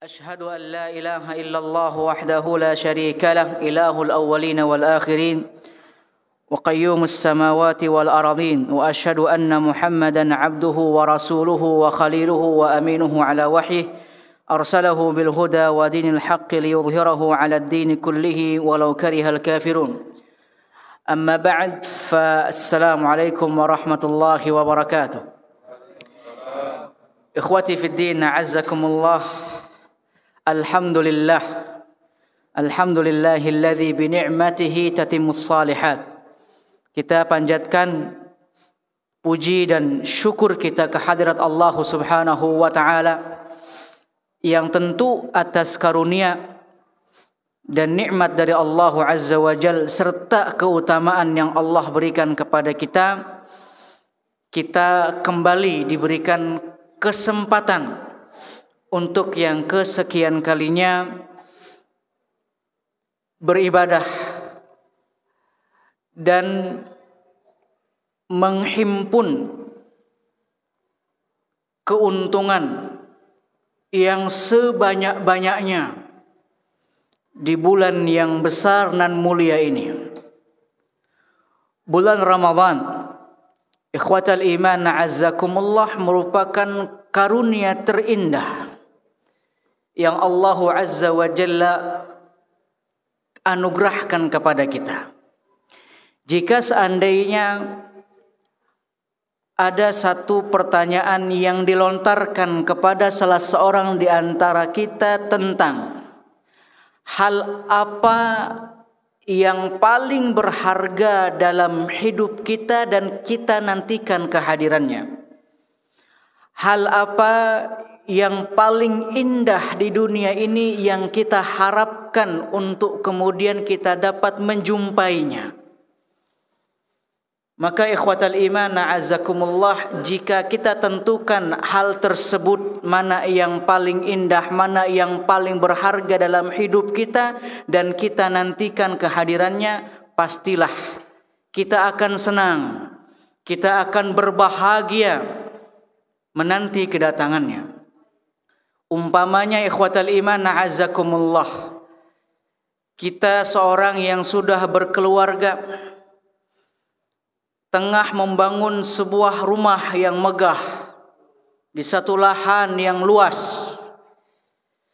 أشهد أن لا إله إلا الله وحده لا شريك له إله الأولين والآخرين وقيوم السماوات والأرضين وأشهد أن محمدا عبده ورسوله وخليله وأمينه على وحيه أرسله بالهدى ودين الحق ليظهره على الدين كله ولو كره الكافرون أما بعد فالسلام عليكم ورحمة الله وبركاته إخوتي في الدين أعزكم الله Alhamdulillahilladzi bini'matihi tatimmus salihat. Kita panjatkan puji dan syukur kita kehadirat Allah Subhanahu wa taala yang tentu atas karunia dan nikmat dari Allah Azza wa Jalla serta keutamaan yang Allah berikan kepada kita kembali diberikan kesempatan untuk yang kesekian kalinya beribadah dan menghimpun keuntungan yang sebanyak-banyaknya di bulan yang besar dan mulia ini. Bulan Ramadan, ikhwatal iman a'azzakumullah, merupakan karunia terindah yang Allah Azza wa Jalla anugerahkan kepada kita. Jika seandainya ada satu pertanyaan yang dilontarkan kepada salah seorang di antara kita tentang hal apa yang paling berharga dalam hidup kita dan kita nantikan kehadirannya, hal apa yang paling indah di dunia ini yang kita harapkan untuk kemudian kita dapat menjumpainya, maka ikhwatal iman a'azzakumullah, jika kita tentukan hal tersebut mana yang paling indah, mana yang paling berharga dalam hidup kita dan kita nantikan kehadirannya, pastilah kita akan senang, kita akan berbahagia menanti kedatangannya. Umpamanya ikhwatal iman a'azzakumullah, kita seorang yang sudah berkeluarga, tengah membangun sebuah rumah yang megah di satu lahan yang luas.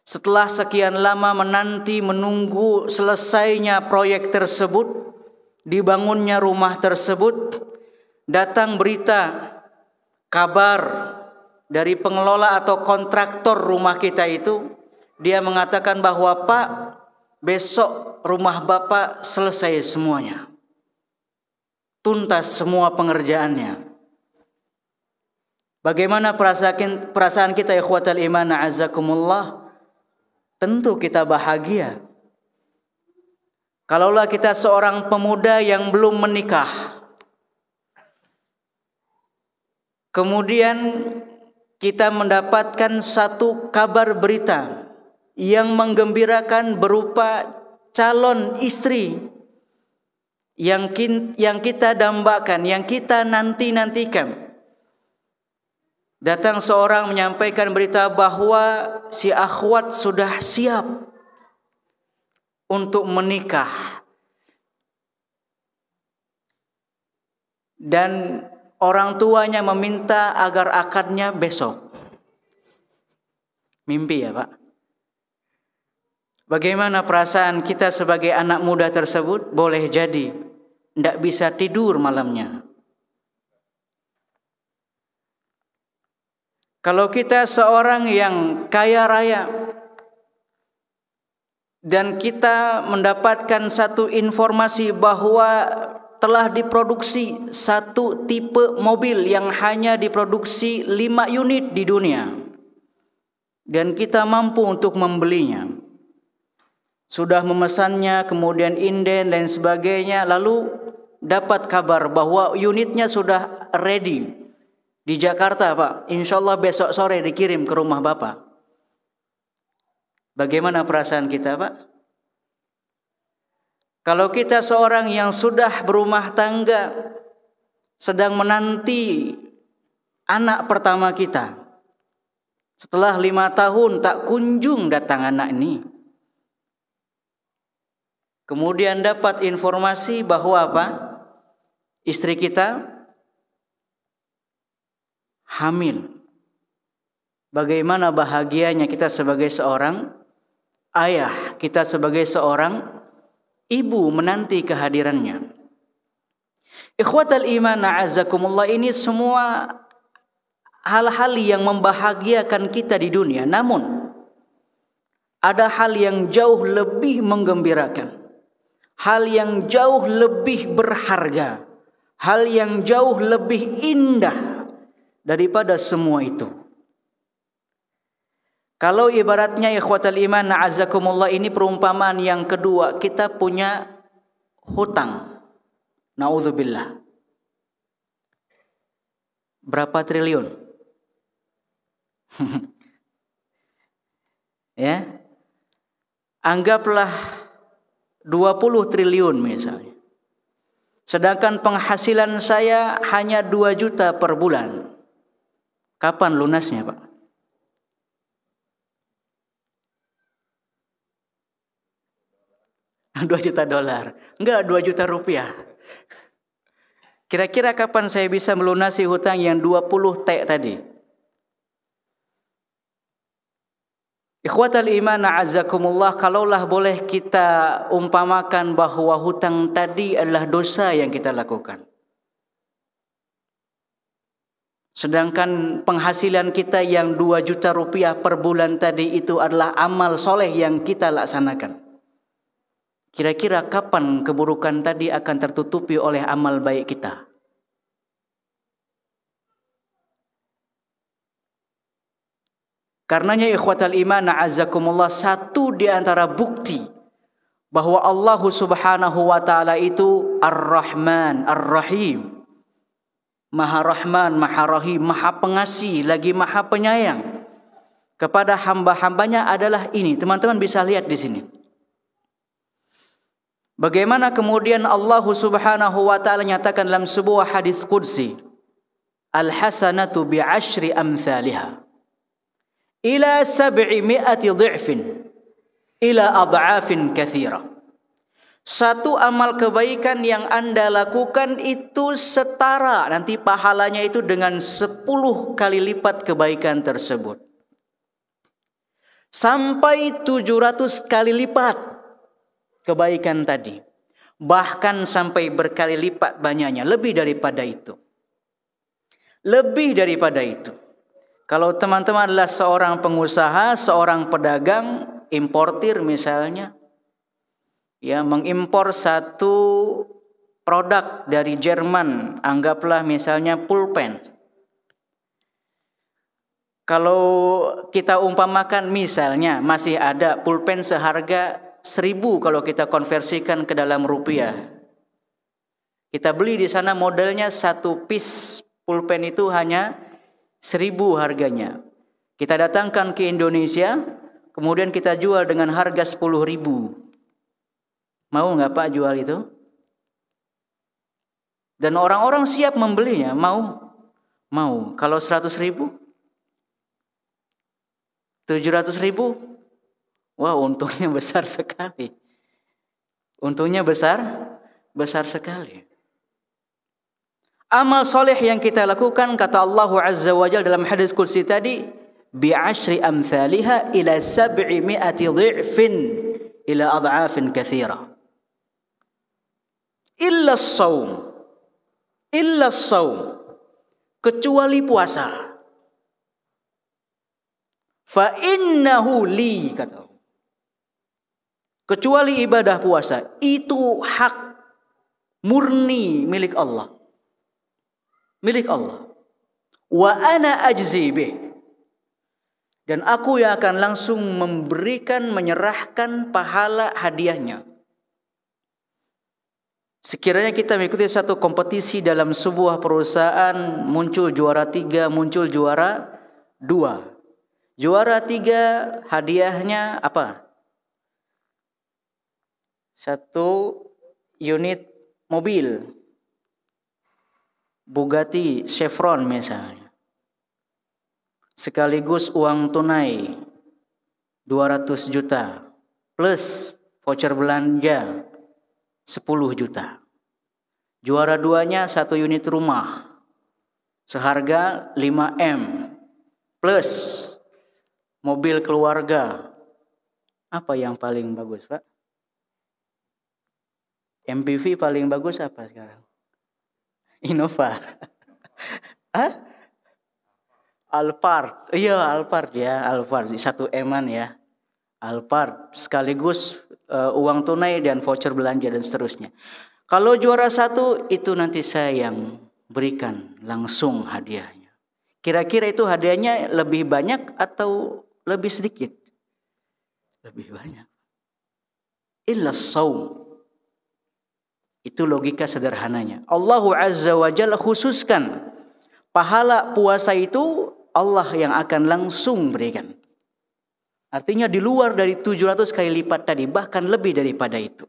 Setelah sekian lama menunggu selesainya proyek tersebut, dibangunnya rumah tersebut, datang berita, kabar dari pengelola atau kontraktor rumah kita itu. Dia mengatakan bahwa Pak, besok rumah Bapak selesai semuanya, tuntas semua pengerjaannya. Bagaimana perasaan kita ikhwatal iman a'azzakumullah? Tentu kita bahagia. Kalaulah kita seorang pemuda yang belum menikah, kemudian kita mendapatkan satu kabar berita yang menggembirakan berupa calon istri yang kita dambakan, yang kita nantikan. Datang seorang menyampaikan berita bahwa si akhwat sudah siap untuk menikah dan orang tuanya meminta agar akadnya besok. Mimpi ya Pak? Bagaimana perasaan kita sebagai anak muda tersebut? Boleh jadi tidak bisa tidur malamnya. Kalau kita seorang yang kaya raya dan kita mendapatkan satu informasi bahwa telah diproduksi satu tipe mobil yang hanya diproduksi 5 unit di dunia dan kita mampu untuk membelinya, sudah memesannya, kemudian inden dan sebagainya, lalu dapat kabar bahwa unitnya sudah ready di Jakarta Pak, insyaallah besok sore dikirim ke rumah Bapak. Bagaimana perasaan kita Pak? Kalau kita seorang yang sudah berumah tangga, sedang menanti anak pertama kita, Setelah 5 tahun tak kunjung datang anak ini. Kemudian dapat informasi bahwa apa? Istri kita hamil. Bagaimana bahagianya kita sebagai seorang ayah, kita sebagai seorang ibu menanti kehadirannya. Ikhwatal iman a'azzakumullah, ini semua hal-hal yang membahagiakan kita di dunia. Namun ada hal yang jauh lebih menggembirakan, hal yang jauh lebih berharga, hal yang jauh lebih indah daripada semua itu. Kalau ibaratnya ikhwatal iman a'azzakumullah, ini perumpamaan yang kedua, kita punya hutang. Na'udzubillah. Berapa triliun? Ya. Anggaplah 20 triliun misalnya. Sedangkan penghasilan saya hanya 2 juta per bulan. Kapan lunasnya, Pak? $2 juta. Enggak, 2 juta rupiah. Kira-kira kapan saya bisa melunasi hutang yang 20 T tadi? Ikhwatal iman a'azzakumullah, kalaulah boleh kita umpamakan bahwa hutang tadi adalah dosa yang kita lakukan. Sedangkan penghasilan kita yang 2 juta rupiah per bulan tadi itu adalah amal soleh yang kita laksanakan. Kira-kira kapan keburukan tadi akan tertutupi oleh amal baik kita? Karenanya ikhwatal iman a'azzakumullah, satu di antara bukti bahwa Allah Subhanahu wa taala itu Ar-Rahman, Ar-Rahim. Maha Rahman, Maha Rahim, Maha Pengasih, lagi Maha Penyayang kepada hamba-hambanya adalah ini. Teman-teman bisa lihat di sini. Bagaimana kemudian Allah Subhanahu wa taala nyatakan dalam sebuah hadis qudsi, Al-hasanatu bi'ashri amthaliha ila 700 dhi'fin ila adha'afin katsira. Satu amal kebaikan yang Anda lakukan itu setara nanti pahalanya itu dengan 10 kali lipat kebaikan tersebut. Sampai 700 kali lipat kebaikan tadi. Bahkan sampai berkali lipat banyaknya, lebih daripada itu. Lebih daripada itu. Kalau teman-teman adalah seorang pengusaha, seorang pedagang, importir misalnya, ya, mengimpor satu produk dari Jerman, anggaplah misalnya pulpen. Kalau kita umpamakan misalnya masih ada pulpen seharga 1.000 kalau kita konversikan ke dalam rupiah. Kita beli di sana modelnya satu piece pulpen itu hanya 1.000 harganya. Kita datangkan ke Indonesia, kemudian kita jual dengan harga 10.000. Mau nggak Pak jual itu? Dan orang-orang siap membelinya. Mau? Mau. Kalau 100.000? 700.000? Wah, untungnya besar sekali. Untungnya besar sekali. Amal soleh yang kita lakukan, kata Allah Azza wa Jalla dalam hadis qudsi tadi, bi'ashri amthaliha ila 700 dhi'fin ila adha'afin katsira. Illa as-shaum. Illa as-shaum. Kecuali puasa. Fa innahu li, kata Allah. Kecuali ibadah puasa, itu hak murni milik Allah. Milik Allah. Wa ana ajzi bih. Dan aku yang akan langsung memberikan, menyerahkan pahala hadiahnya. Sekiranya kita mengikuti satu kompetisi dalam sebuah perusahaan, muncul juara 3, muncul juara 2. Juara 3 hadiahnya apa? 1 unit mobil Bugatti Chevron misalnya. sekaligus uang tunai 200 juta plus voucher belanja 10 juta. Juara 2-nya 1 unit rumah seharga 5M plus mobil keluarga. Apa yang paling bagus, Pak? MPV paling bagus apa sekarang? Innova. Hah? Alphard. Iya, Alphard ya, Alphard 1M-an ya. Alphard sekaligus uang tunai dan voucher belanja dan seterusnya. Kalau juara 1 itu nanti saya yang berikan langsung hadiahnya. Kira-kira itu hadiahnya lebih banyak atau lebih sedikit? Lebih banyak. Illa shaum. Itu logika sederhananya. Allah Azza wa Jalla khususkan pahala puasa itu Allah yang akan langsung berikan. Artinya di luar dari 700 kali lipat tadi, bahkan lebih daripada itu.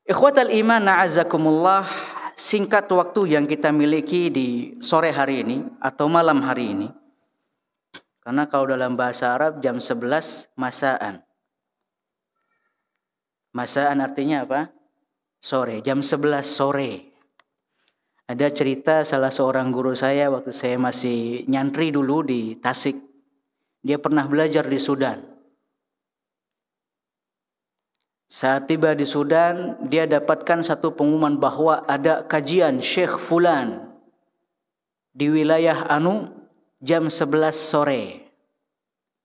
Ikhwatal iman na'azakumullah, singkat waktu yang kita miliki di sore hari ini atau malam hari ini. Karena kalau dalam bahasa Arab jam 11 masaan. Masaan artinya apa? Sore, jam 11 sore. Ada cerita salah seorang guru saya waktu saya masih nyantri dulu di Tasik. Dia pernah belajar di Sudan. Saat tiba di Sudan, dia dapatkan satu pengumuman bahwa ada kajian Syekh Fulan di wilayah Anu jam 11 sore.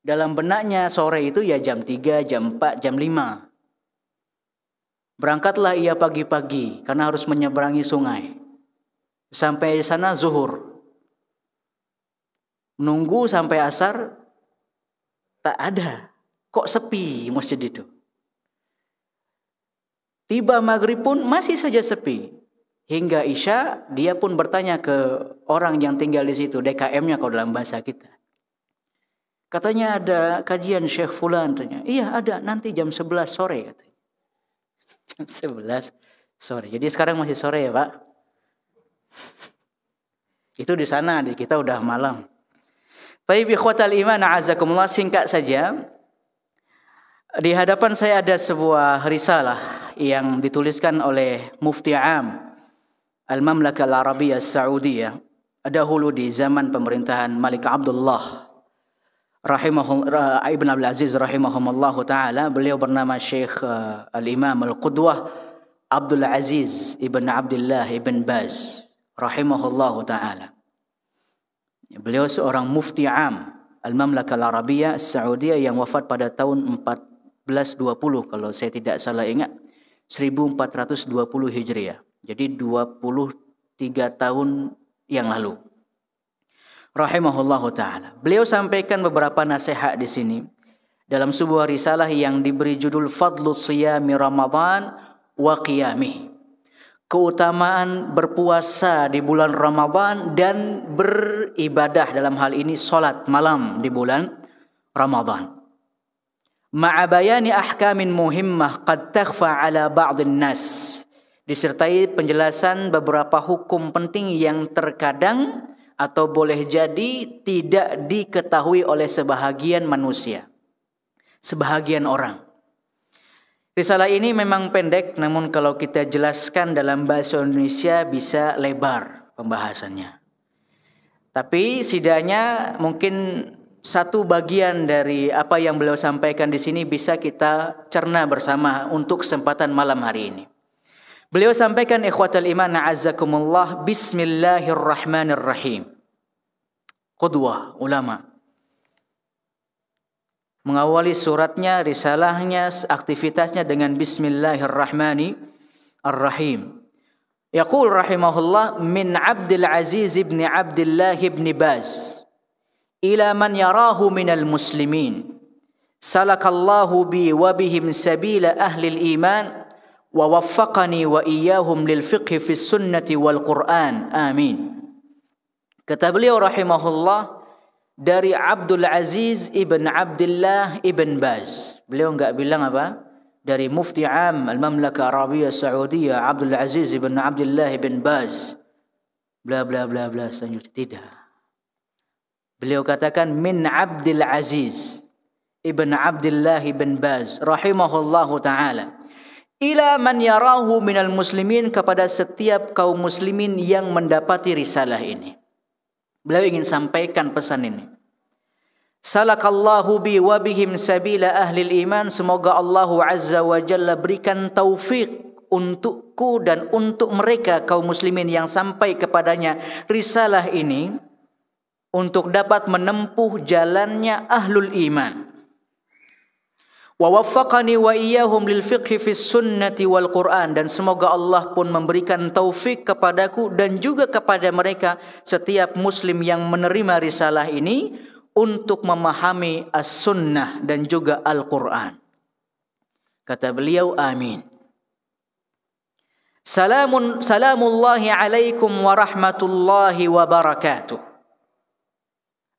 Dalam benaknya sore itu ya jam 3, jam 4, jam 5. Berangkatlah ia pagi-pagi karena harus menyeberangi sungai. Sampai di sana zuhur. Menunggu sampai asar, tak ada. Kok sepi masjid itu? Tiba maghrib pun masih saja sepi. Hingga Isya dia pun bertanya ke orang yang tinggal di situ, DKM-nya kalau dalam bahasa kita. Katanya ada kajian Syekh Fulan. Tanya. Iya ada, nanti jam 11 sore. Katanya. Jam 11 sore. Jadi sekarang masih sore ya Pak? Itu di sana, di kita udah malam. Baik ikhwatal iman a'azakumullah, singkat saja. Di hadapan saya ada sebuah risalah yang dituliskan oleh Mufti Am Al-Mamlakah Al-Arabiyah Saudiyah dahulu di zaman pemerintahan Malik Abdullah Ibn Abdul Aziz rahimahumullahu ta'ala. Beliau bernama Syekh Al-Imam Al-Qudwah Abdul Aziz Ibn Abdullah Ibn Baz rahimahullahu ta'ala. Beliau seorang Mufti Am Al-Mamlakah Al-Arabiyah Saudiyah yang wafat pada tahun 1420 kalau saya tidak salah ingat, 1420 Hijriah. Jadi 23 tahun yang lalu. Rahimahullahu ta'ala. Beliau sampaikan beberapa nasihat di sini dalam sebuah risalah yang diberi judul Fadlus Siyami Ramadan wa Qiyamih. Keutamaan berpuasa di bulan Ramadan dan beribadah, dalam hal ini salat malam di bulan Ramadan. Ma'a bayani ahkamin muhimmah qad takhfa ala ba'dhin nas. Disertai penjelasan beberapa hukum penting yang terkadang atau boleh jadi tidak diketahui oleh sebahagian manusia, sebahagian orang. Risalah ini memang pendek, namun kalau kita jelaskan dalam bahasa Indonesia bisa lebar pembahasannya. Tapi setidaknya mungkin satu bagian dari apa yang beliau sampaikan di sini bisa kita cerna bersama untuk kesempatan malam hari ini. Beliau sampaikan ikhwatal iman a'azzakumullah, bismillahirrahmanirrahim. Qudwah ulama. Mengawali suratnya, risalahnya, aktivitasnya dengan bismillahirrahmanirrahim. Yaqul rahimahullah min Abdul Aziz ibn Abdullah ibn Baz ila man yarahu minal muslimin. Salakallahu bi wa bihim sabila ahli al-iman. Wa waffaqani wa iyyahum lil fiqhi fis sunnati wal Qur'an. Amin. Kata beliau rahimahullah dari Abdul Aziz ibn Abdullah ibn Baz. Beliau enggak bilang apa? Dari Mufti Am Al-Mamlakah Arabiyah Saudiyah Abdul Aziz ibn Abdullah ibn Baz. Bla bla bla bla selanjutnya. Tidak. Beliau katakan min Abdul Aziz Ibn Abdullah ibn Baz rahimahullahu ta'ala ila man yarahu minal muslimin, kepada setiap kaum muslimin yang mendapati risalah ini. Beliau ingin sampaikan pesan ini. Salakallahu bi wa bihim sabila ahlil iman. Semoga Allah Azza wa Jalla berikan taufik untukku dan untuk mereka kaum muslimin yang sampai kepadanya risalah ini, untuk dapat menempuh jalannya ahlul iman. Wa waffaqani wa iyyahum lil fiqhi fis sunnati wal Qur'an, dan semoga Allah pun memberikan taufik kepadaku dan juga kepada mereka setiap muslim yang menerima risalah ini untuk memahami as-sunnah dan juga Al-Qur'an. Kata beliau, amin. Salamullahi alaikum wa rahmatullahi wa barakatuh.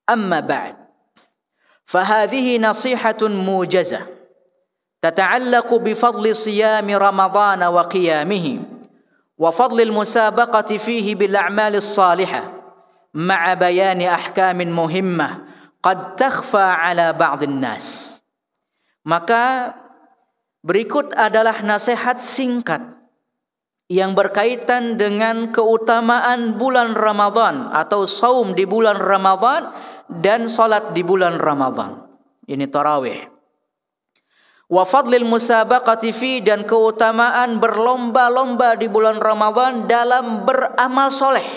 Amma ba'd. Fahadhihi nasihatun mujazah تتعلق بفضل صيام رمضان وقيامه وفضل المسابقة فيه بالأعمال الصالحة مع بيان أحكام مهمة قد تخفى على بعض الناس. Maka berikut adalah nasihat singkat yang berkaitan dengan keutamaan bulan Ramadan atau saum di bulan Ramadan dan salat di bulan Ramadan. Ini tarawih. Wa fadlil musabaqati fi, dan keutamaan berlomba-lomba di bulan Ramadan dalam beramal soleh.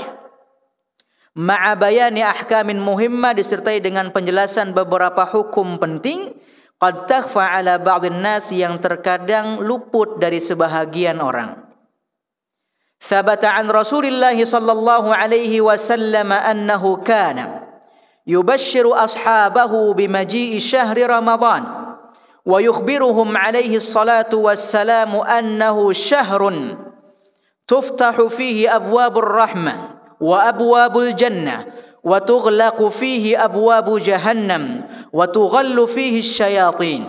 Ma'a bayani ahkamin muhimma, disertai dengan penjelasan beberapa hukum penting. Qad takhfa ala ba'dhin nas, yang terkadang luput dari sebahagian orang. Thabata an Rasulillah sallallahu alaihi wasallam annahu kana yubashshiru ashabahu bimaji'i syahri Ramadan. ويخبرهم عليه الصلاة والسلام أنه شهر تفتح فيه أبواب الرحمة وأبواب الجنة وتغلق فيه أبواب جهنم وتغل فيه الشياطين.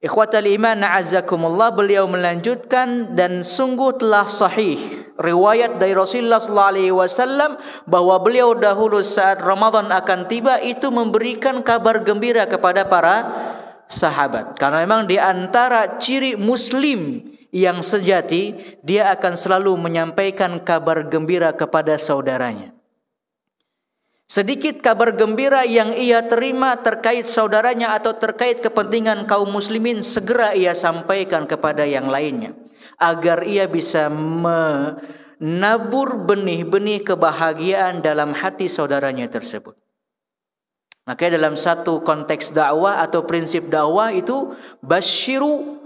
Ikhwatal iman a'azzakumullah, beliau melanjutkan, dan sungguh telah sahih riwayat dari Rasulullah sallallahu alaihi wasallam bahwa beliau dahulu saat Ramadan akan tiba itu memberikan kabar gembira kepada para sahabat. Karena memang di antara ciri muslim yang sejati, dia akan selalu menyampaikan kabar gembira kepada saudaranya. Sedikit kabar gembira yang ia terima terkait saudaranya atau terkait kepentingan kaum muslimin, segera ia sampaikan kepada yang lainnya, agar ia bisa menabur benih-benih kebahagiaan dalam hati saudaranya tersebut. Maka dalam satu konteks dakwah atau prinsip dakwah itu, basyiru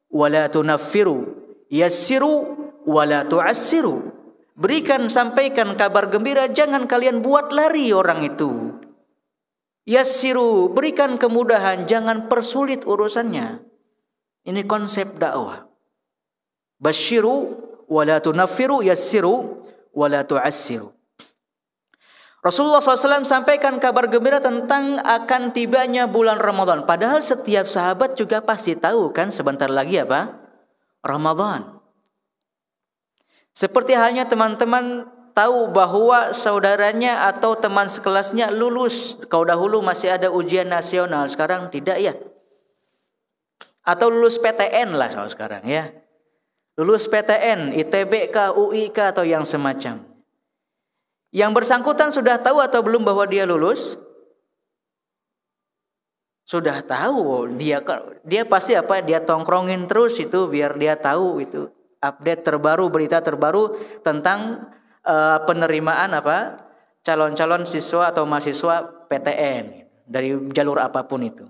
wala tunaffiru, yassiru wala tu'assiru. Berikan, sampaikan kabar gembira, jangan kalian buat lari orang itu. Yassiru, berikan kemudahan, jangan persulit urusannya. Ini konsep dakwah. Basyiru wala tunaffiru, yassiru wala tu'assiru. Rasulullah SAW sampaikan kabar gembira tentang akan tibanya bulan Ramadan. Padahal setiap sahabat juga pasti tahu kan sebentar lagi apa? Ramadan. Seperti halnya teman-teman tahu bahwa saudaranya atau teman sekelasnya lulus. Kalau dahulu masih ada ujian nasional, sekarang tidak ya. Atau lulus PTN lah kalau sekarang ya. Lulus PTN, ITB UI atau yang semacam. Yang bersangkutan sudah tahu atau belum bahwa dia lulus? Sudah tahu. Dia pasti apa? Dia tongkrongin terus itu biar dia tahu itu update terbaru, berita terbaru tentang penerimaan apa? Calon-calon siswa atau mahasiswa PTN dari jalur apapun itu.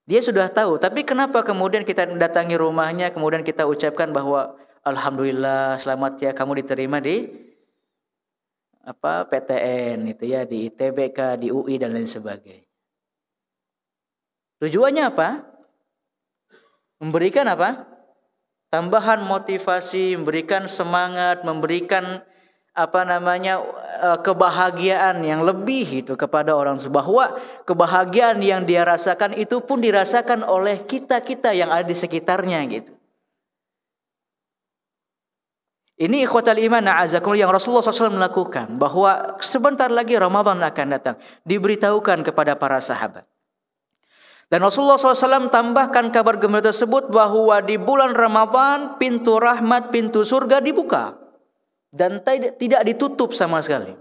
Dia sudah tahu, tapi kenapa kemudian kita datangi rumahnya, kemudian kita ucapkan bahwa alhamdulillah selamat ya kamu diterima di PTN itu ya, di ITBK, di UI dan lain sebagainya. Tujuannya apa? Memberikan apa? Tambahan motivasi, memberikan semangat, memberikan kebahagiaan yang lebih itu kepada orang, bahwa kebahagiaan yang dia rasakan itu pun dirasakan oleh kita-kita yang ada di sekitarnya gitu. Ini ikhwatal iman na'azakumullah yang Rasulullah SAW melakukan, bahwa sebentar lagi Ramadan akan datang, diberitahukan kepada para sahabat. Dan Rasulullah SAW tambahkan kabar gembira tersebut bahwa di bulan Ramadan pintu rahmat, pintu surga dibuka dan tidak ditutup sama sekali.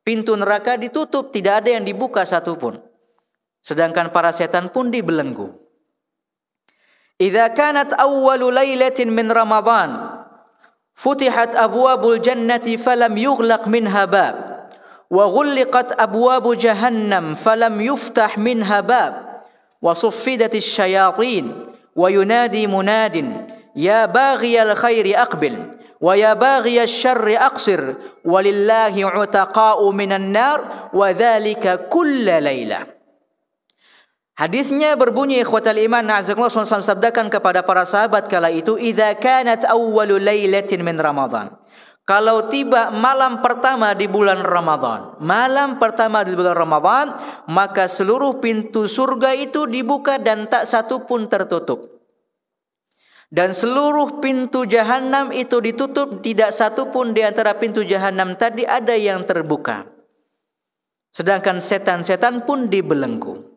Pintu neraka ditutup, tidak ada yang dibuka satupun. Sedangkan para setan pun dibelenggu. Idza kanat awwalu lailatin min Ramadan futihat abwabul jannati falam yughlaq minha bab wa ghulliqat abwabu jahannam falam yuftah minha bab wa suffidatis syayatin wa yunadi munadin ya baghiyal khairi aqbil wa ya baghiyasy syarri aqsir walillahi utaqa'u minan nar wa dzalika kulla lailah. Hadisnya berbunyi ikhwatal iman na'azakumullah, Rasulullah SAW sabdakan kepada para sahabat kala itu, idza kanat awwalu lailatin min Ramadan. Kalau tiba malam pertama di bulan Ramadan, maka seluruh pintu surga itu dibuka dan tak satu pun tertutup. Dan seluruh pintu jahanam itu ditutup, tidak satu pun di antara pintu jahanam tadi ada yang terbuka. Sedangkan setan-setan pun dibelenggu.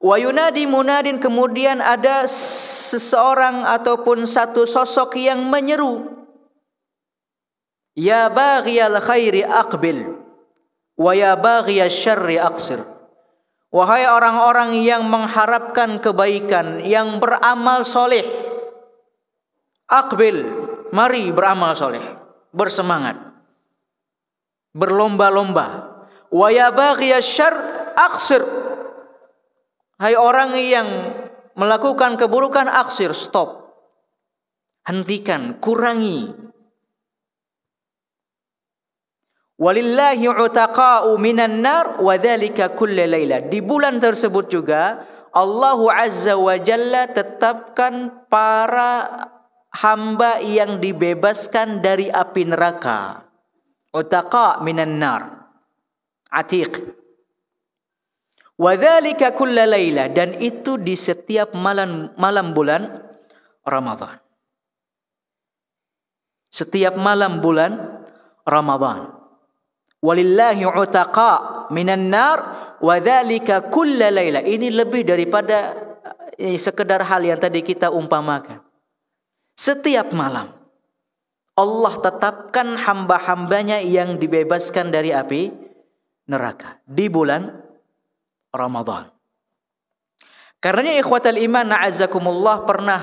Wa yunadi munadin, kemudian ada seseorang ataupun satu sosok yang menyeru, ya baghiyal khairi aqbil wa ya baghiyasy syarri aqsir. Wahai orang-orang yang mengharapkan kebaikan, yang beramal soleh, aqbil, mari beramal soleh, bersemangat, berlomba-lomba. Wa ya baghiyasy syarr aqsir. Hai orang yang melakukan keburukan, aksir, stop. Hentikan, kurangi. Walillahi utaqa'u minan nar wa dzalika kulla laila. Di bulan tersebut juga Allah Azza wa Jalla tetapkan para hamba yang dibebaskan dari api neraka. Utaqa minan nar. Atiq. Wa dzalika kulla laila, dan itu di setiap malam bulan Ramadan. Setiap malam bulan Ramadan. Walillahi utaqa minan nar wa dzalika kulla laila. Ini lebih daripada sekedar hal yang tadi kita umpamakan. Setiap malam Allah tetapkan hamba-hambanya yang dibebaskan dari api neraka di bulan Ramadan. Karena ikhwatal iman na'azakumullah, pernah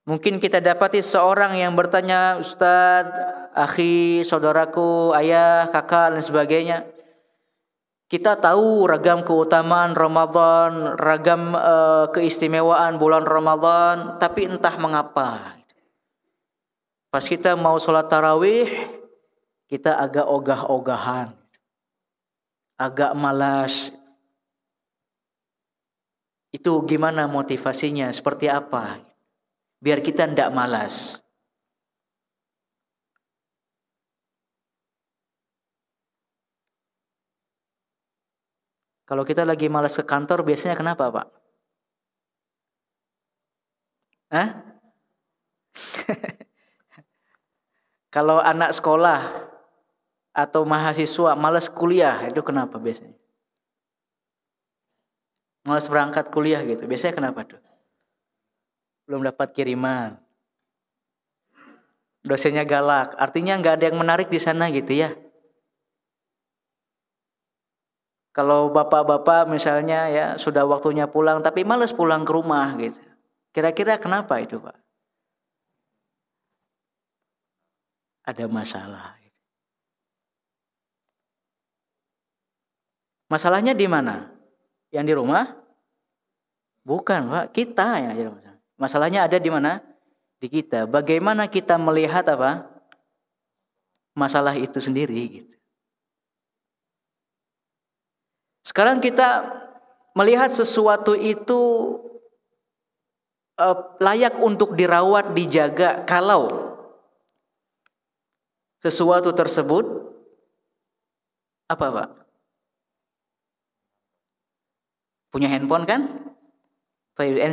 mungkin kita dapati seorang yang bertanya, Ustaz, akhi, saudaraku, ayah, kakak dan sebagainya. Kita tahu ragam keutamaan Ramadan, ragam keistimewaan bulan Ramadan, tapi entah mengapa pas kita mau sholat tarawih, kita agak ogah-ogahan, agak malas. Itu gimana motivasinya? Seperti apa? Biar kita tidak malas. Kalau kita lagi malas ke kantor, biasanya kenapa, Pak? Hah? Kalau anak sekolah atau mahasiswa malas kuliah, itu kenapa biasanya? Malas berangkat kuliah gitu. Biasanya kenapa tuh? Belum dapat kiriman. Dosennya galak. Artinya nggak ada yang menarik di sana gitu ya. Kalau bapak-bapak misalnya ya sudah waktunya pulang tapi malas pulang ke rumah gitu. Kira-kira kenapa itu, Pak? Ada masalah. Masalahnya di mana? Yang di rumah? Bukan, Pak. Kita yang ada masalah. Masalahnya ada di mana? Di kita. Bagaimana kita melihat apa? Masalah itu sendiri gitu. Sekarang kita melihat sesuatu itu layak untuk dirawat, dijaga kalau sesuatu tersebut apa, Pak? Punya handphone kan?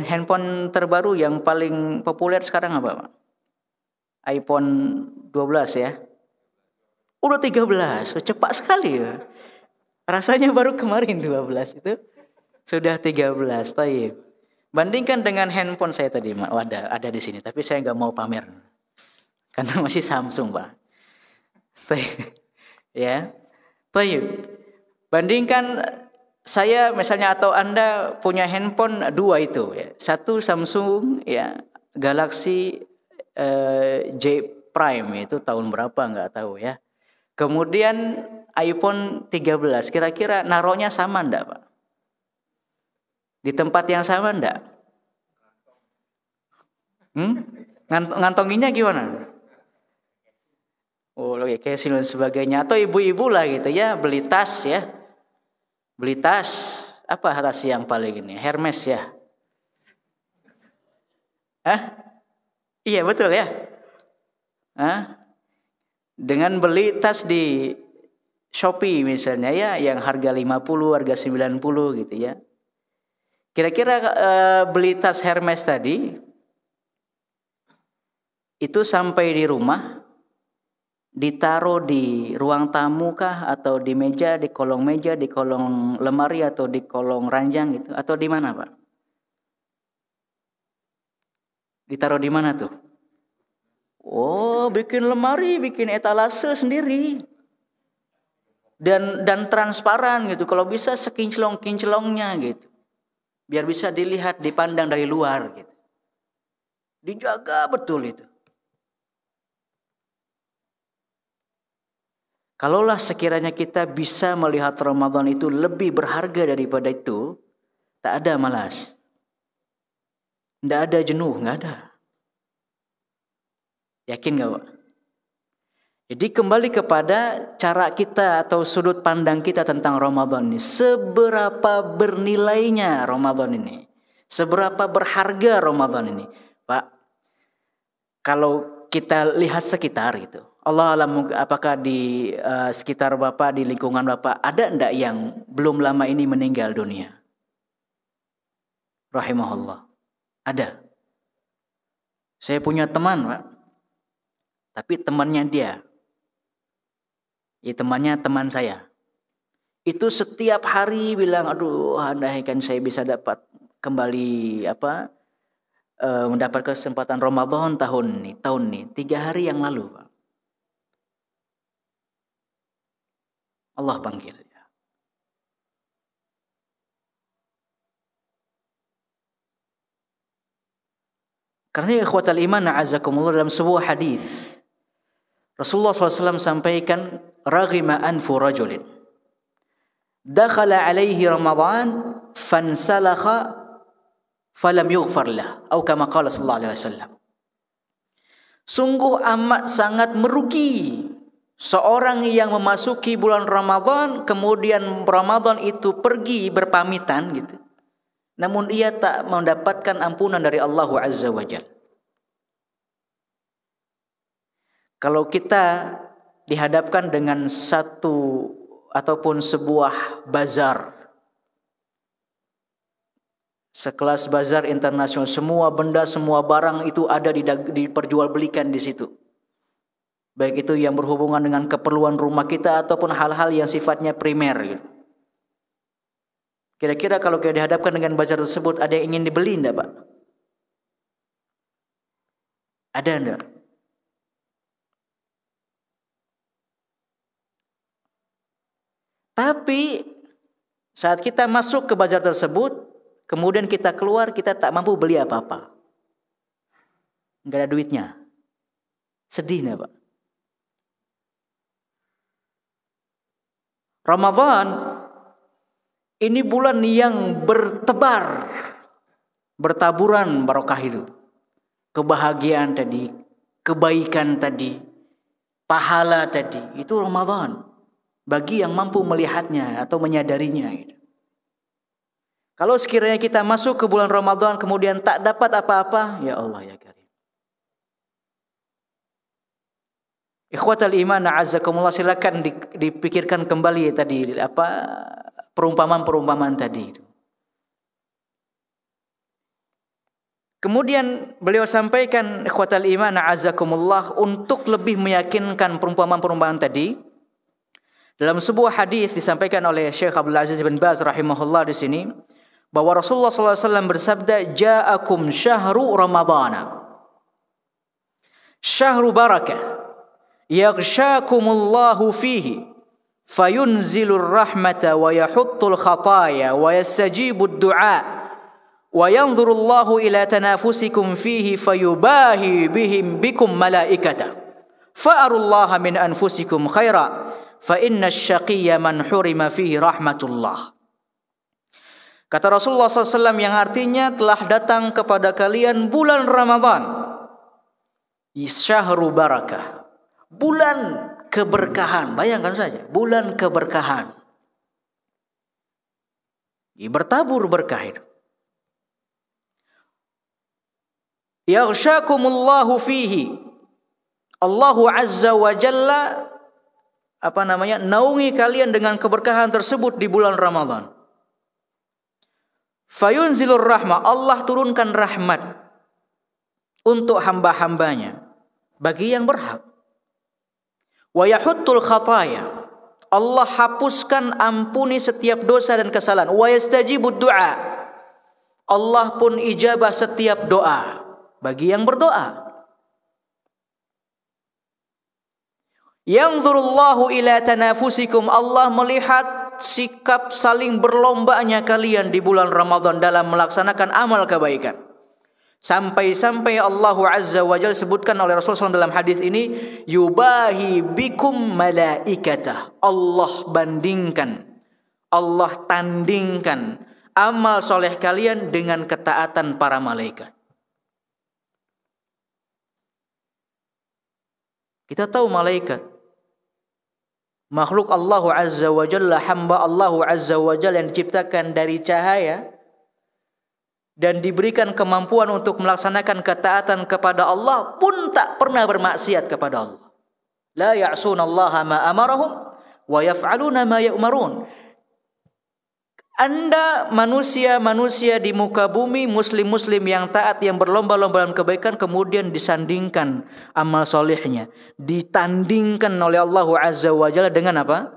Handphone terbaru yang paling populer sekarang apa, Pak? iPhone 12 ya. Udah 13, cepat sekali ya. Rasanya baru kemarin 12 itu sudah 13. Taib. Bandingkan dengan handphone saya tadi, ada di sini, tapi saya nggak mau pamer karena masih Samsung, Pak. Taib. Ya. Taib. Bandingkan saya misalnya atau Anda punya handphone dua itu ya. Satu Samsung ya, Galaxy J Prime itu tahun berapa nggak tahu ya. Kemudian iPhone 13, kira-kira naruhnya sama enggak, Pak? Di tempat yang sama enggak? Ngantonginya gimana? Oh, oke, casing dan sebagainya. Atau ibu-ibu lah gitu ya, beli tas ya. Beli tas, apa tas yang paling ini? Hermes ya? Hah? Iya, betul ya? Hah? Dengan beli tas di Shopee misalnya ya, yang harga 50, harga 90 gitu ya. Kira-kira beli tas Hermes tadi itu sampai di rumah, ditaruh di ruang tamu kah, atau di meja, di kolong lemari, atau di kolong ranjang gitu, atau di mana, Pak? Ditaruh di mana tuh? Oh, bikin lemari, bikin etalase sendiri. Dan transparan gitu. Kalau bisa sekinclong-kinclongnya gitu. Biar bisa dilihat, dipandang dari luar gitu. Dijaga betul itu. Kalaulah sekiranya kita bisa melihat Ramadan itu lebih berharga daripada itu, tak ada malas. Tidak ada jenuh, nggak ada. Yakin nggak, Pak? Jadi kembali kepada cara kita atau sudut pandang kita tentang Ramadan ini. Seberapa bernilainya Ramadan ini? Seberapa berharga Ramadan ini? Pak, kalau kita lihat sekitar gitu. Allah alam, apakah di sekitar Bapak, di lingkungan Bapak, ada enggak yang belum lama ini meninggal dunia? Rahimahullah. Ada. Saya punya teman, Pak. Tapi temannya dia. Ya, temannya teman saya. Itu setiap hari bilang, aduh, andai kan saya bisa dapat kembali mendapat kesempatan Ramadan tahun ini. 3 hari yang lalu, Pak. Allah panggil. Karena ikhwatal iman a'azakumullah, dalam sebuah hadis Rasulullah SAW sampaikan, raghima anfu rajulin dakhala alaihi Ramadan fansalakha falam yughfar lah, atau kama qala sallallahu alaihi wasallam. Sungguh amat sangat merugi seorang yang memasuki bulan Ramadan, kemudian Ramadan itu pergi berpamitan gitu, namun ia tak mendapatkan ampunan dari Allah Azza wa Jalla. Kalau kita dihadapkan dengan satu ataupun sebuah bazar, sekelas bazar internasional, semua benda, semua barang itu ada diperjualbelikan di situ. Baik itu yang berhubungan dengan keperluan rumah kita ataupun hal-hal yang sifatnya primer. Kira-kira kalau kita dihadapkan dengan bazar tersebut, ada yang ingin dibeli enggak, Pak? Ada enggak? Tapi saat kita masuk ke bazar tersebut, kemudian kita keluar, kita tak mampu beli apa-apa. Enggak ada duitnya. Sedih enggak, Pak? Ramadan ini bulan yang bertaburan barokah itu. Kebahagiaan tadi, kebaikan tadi, pahala tadi, itu Ramadan. Bagi yang mampu melihatnya atau menyadarinya gitu. Kalau sekiranya kita masuk ke bulan Ramadan kemudian tak dapat apa-apa, ya Allah ya Karim. Ikhwatal iman a'azakumullah, silakan dipikirkan kembali tadi perumpamaan tadi. Kemudian beliau sampaikan ikhwatal iman a'azakumullah untuk lebih meyakinkan perumpamaan-perumpamaan tadi. Dalam sebuah hadis disampaikan oleh Syekh Abdul Aziz bin Baz rahimahullah di sini bahwa Rasulullah SAW bersabda, "Ja'akum syahru Ramadhana, syahru barakah, yaghshakumullahu fihi, fayunzilur rahmata wa yahuttul khataya wa yastajibud du'a, wa yanzurullahu ila tanafusikum fihi fayubahi bihim bikum malaikata, fa'arullaha min anfusikum khaira, fa inna syaqiyya man hurima fihi rahmatullah." Kata Rasulullah SAW yang artinya telah datang kepada kalian bulan Ramadan, syahru barakah, bulan keberkahan. Bayangkan saja, bulan keberkahan. Bertabur berkah itu. Yaghshakumullahu fihi, Allahu Azza wa Jalla naungi kalian dengan keberkahan tersebut di bulan Ramadan. Fayunzilur rahmah, Allah turunkan rahmat untuk hamba-hambanya bagi yang berhak. Wa yahuttul khataya, Allah hapuskan, ampuni setiap dosa dan kesalahan. Wa yastajibud du'a, Allah pun ijabah setiap doa bagi yang berdoa. Yanzurullahu ila tanafusikum, Allah melihat sikap saling berlombanya kalian di bulan Ramadan dalam melaksanakan amal kebaikan. Sampai-sampai Allah Azza wa Jalla sebutkan oleh Rasulullah SAW dalam hadis ini, yubahi bikum malaikatah, Allah bandingkan, Allah tandingkan amal soleh kalian dengan ketaatan para malaikat. Kita tahu malaikat makhluk Allah Azza wa Jalla, hamba Allah Azza wa Jalla yang diciptakan dari cahaya dan diberikan kemampuan untuk melaksanakan ketaatan kepada Allah pun tak pernah bermaksiat kepada Allah. La ya'sunallaha ma amarahum wa yaf'aluna ma yu'marun. Anda manusia-manusia di muka bumi, muslim-muslim yang taat, yang berlomba-lomba dalam kebaikan, kemudian disandingkan amal solehnya, ditandingkan oleh Allah Azza wa Jalla dengan apa?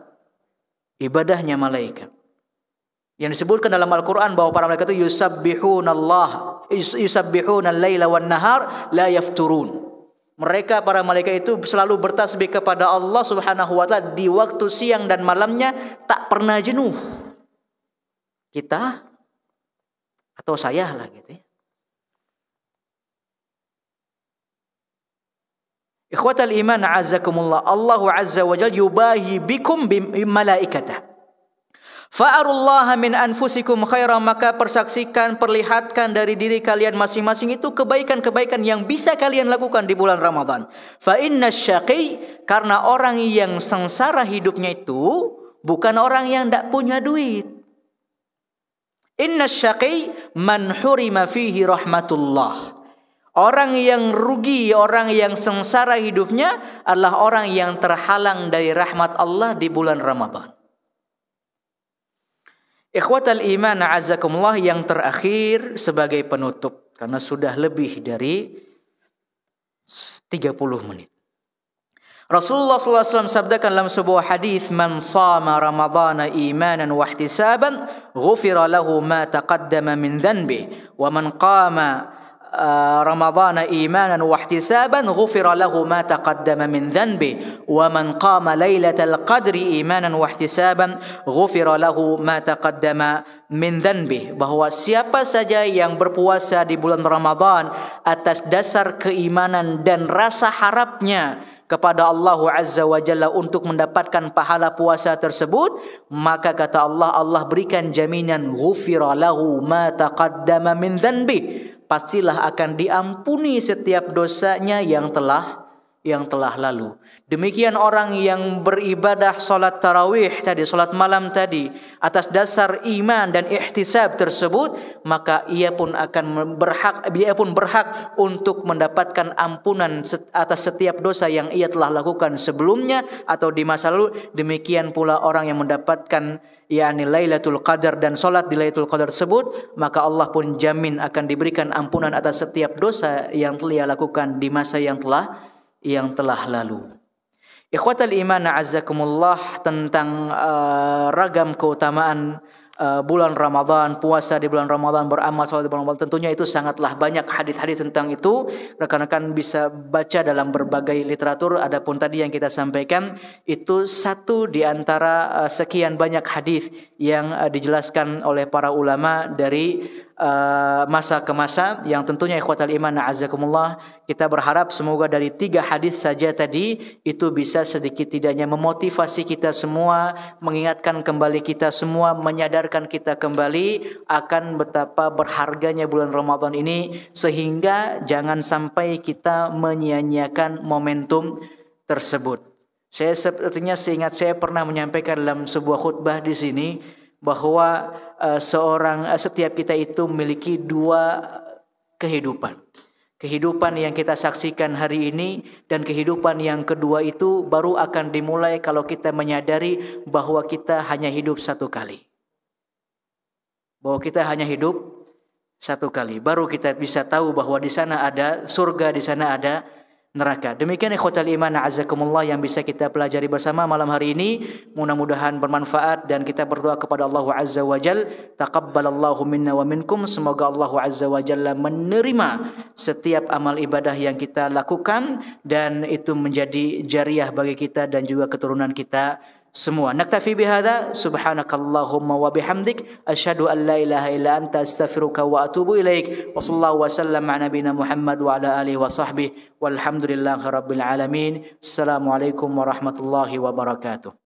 Ibadahnya malaikat. Yang disebutkan dalam Al-Quran bahwa para malaikat itu yusabbihuna al-laila wan nahar la yafturun. Mereka para malaikat itu selalu bertasbih kepada Allah Subhanahu wa taala di waktu siang dan malamnya, tak pernah jenuh. Kita atau saya lah gitu ya. Ikhwatal iman a'azzakumullah, Allah Azza wa Jalla yubahi bikum malaikatah. Fa'arullaha min anfusikum khaira, maka persaksikan, perlihatkan dari diri kalian masing-masing itu kebaikan-kebaikan yang bisa kalian lakukan di bulan Ramadan. Fa inna syaqi, karena orang yang sengsara hidupnya itu bukan orang yang tidak punya duit. Inna syaqi man hurima fihi rahmatullah. Orang yang rugi, orang yang sengsara hidupnya adalah orang yang terhalang dari rahmat Allah di bulan Ramadan. Ikhwatal iman a'azakumullah, yang terakhir sebagai penutup karena sudah lebih dari 30 menit. Rasulullah SAW sabdakan dalam sebuah hadis, man sama ramadhana imanan wa ihtisaban ghufira lahu ma taqaddama min dhanbi, wa man qama ramadhana imanan wa ihtisaban ghufira lahu ma taqaddama min dhanbi, wa man qama lailatal qadri imanan wa ihtisaban ghufira lahu ma taqaddama min dhanbi. Bahwa siapa saja yang berpuasa di bulan Ramadan atas dasar keimanan dan rasa harapnya kepada Allah Azza wa Jalla untuk mendapatkan pahala puasa tersebut, maka kata Allah, Allah berikan jaminan ghufira lahu ma taqaddama min dhanbi, pastilah akan diampuni setiap dosanya yang telah lalu. Demikian orang yang beribadah salat tarawih tadi, salat malam tadi, atas dasar iman dan ihtisab tersebut, maka ia pun berhak untuk mendapatkan ampunan atas setiap dosa yang ia telah lakukan sebelumnya atau di masa lalu. Demikian pula orang yang mendapatkan yakni Lailatul Qadar, dan salat di Lailatul Qadar tersebut, maka Allah pun jamin akan diberikan ampunan atas setiap dosa yang telah ia lakukan di masa yang telah lalu. Ikhwatal iman a'azzakumullah, tentang ragam keutamaan bulan Ramadan, puasa di bulan Ramadan, beramal salat di bulan Ramadan, tentunya itu sangatlah banyak hadis-hadis tentang itu. Rekan-rekan bisa baca dalam berbagai literatur. Adapun tadi yang kita sampaikan itu satu di antara sekian banyak hadis yang dijelaskan oleh para ulama dari masa ke masa, yang tentunya ikhwatal iman a'azzakumullah, kita berharap semoga dari 3 hadis saja tadi itu bisa sedikit tidaknya memotivasi kita semua, mengingatkan kembali kita semua, menyadarkan kita kembali akan betapa berharganya bulan Ramadan ini, sehingga jangan sampai kita menyia-nyiakan momentum tersebut. Saya sepertinya seingat saya pernah menyampaikan dalam sebuah khutbah di sini bahwa setiap kita itu memiliki 2 kehidupan. Kehidupan yang kita saksikan hari ini, dan kehidupan yang kedua itu baru akan dimulai kalau kita menyadari bahwa kita hanya hidup 1 kali. Bahwa kita hanya hidup 1 kali. Baru kita bisa tahu bahwa di sana ada surga, di sana ada neraka. Demikian ikhwatal iman a'azzakumullah yang bisa kita pelajari bersama malam hari ini. Mudah-mudahan bermanfaat, dan kita berdoa kepada Allah Azza wa Jalla, taqabbalallahu minna wa minkum. Semoga Allah Azza wa Jalla menerima setiap amal ibadah yang kita lakukan, dan itu menjadi jariah bagi kita dan juga keturunan kita semua. Naktafi bihadza, subhanakallahumma wa bihamdik, asyhadu an la ilaha illa anta, astaghfiruka wa atubu ilaik. Wa sallallahu wasallam ala nabiyina Muhammad wa ala alihi wa sahbihi walhamdulillahi rabbil alamin. Assalamualaikum warahmatullahi wabarakatuh.